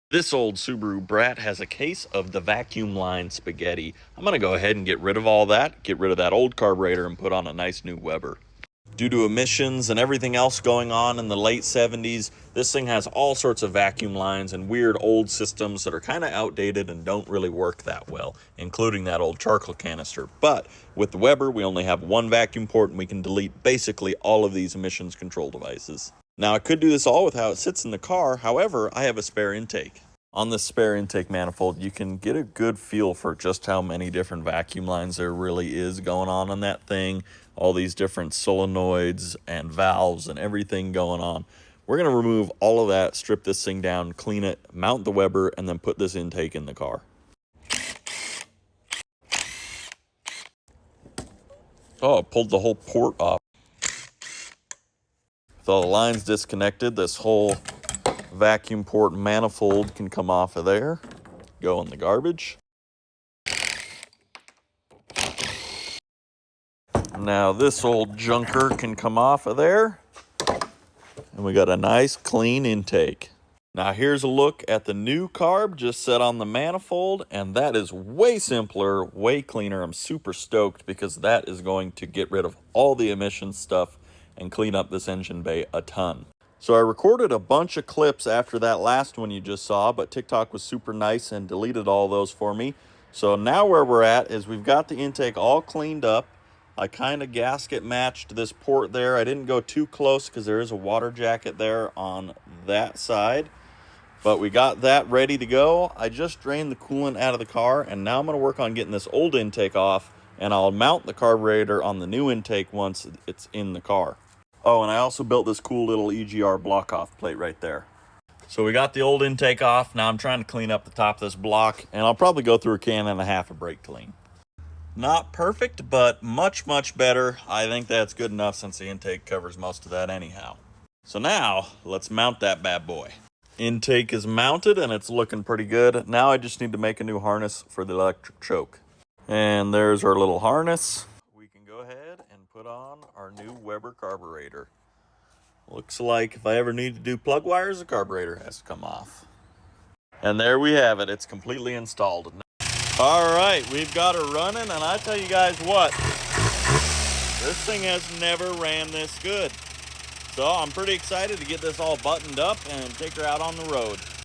This old Subaru Brat has a case of the vacuum line spaghetti. I'm going to go ahead and get rid of all that, get rid of that old carburetor, and put on a nice new Weber. Due to emissions and everything else going on in the late 70s, this thing has all sorts of vacuum lines and weird old systems that are kind of outdated and don't really work that well, including that old charcoal canister. But with the Weber, we only have one vacuum port and we can delete basically all of these emissions control devices. Now, I could do this all with how it sits in the car. However, I have a spare intake. On this spare intake manifold, you can get a good feel for just how many different vacuum lines there really is going on that thing. All these different solenoids and valves and everything going on. We're going to remove all of that, strip this thing down, clean it, mount the Weber, and then put this intake in the car. Oh, it pulled the whole port off. With all the lines disconnected, this whole vacuum port manifold can come off of there, go in the garbage. Now this old junker can come off of there, and we got a nice clean intake. Now here's a look at the new carb just set on the manifold, and that is way simpler, way cleaner. I'm super stoked because that is going to get rid of all the emissions stuff and clean up this engine bay a ton. So I recorded a bunch of clips after that last one you just saw, but TikTok was super nice and deleted all those for me. So now where we're at is we've got the intake all cleaned up. I kind of gasket matched this port there. I didn't go too close because there is a water jacket there on that side. But we got that ready to go. I just drained the coolant out of the car, and now I'm going to work on getting this old intake off, and I'll mount the carburetor on the new intake once it's in the car. Oh, and I also built this cool little EGR block-off plate right there. So we got the old intake off. Now I'm trying to clean up the top of this block, and I'll probably go through a can and a half of brake clean. Not perfect, but much, much better. I think that's good enough since the intake covers most of that anyhow. So now, let's mount that bad boy. Intake is mounted, and it's looking pretty good. Now I just need to make a new harness for the electric choke. And there's our little harness. We can go ahead and put on our new Weber carburetor. Looks like if I ever need to do plug wires, the carburetor has to come off. And there we have it. It's completely installed. All right, we've got her running, and I tell you guys what, this thing has never ran this good. So I'm pretty excited to get this all buttoned up and take her out on the road.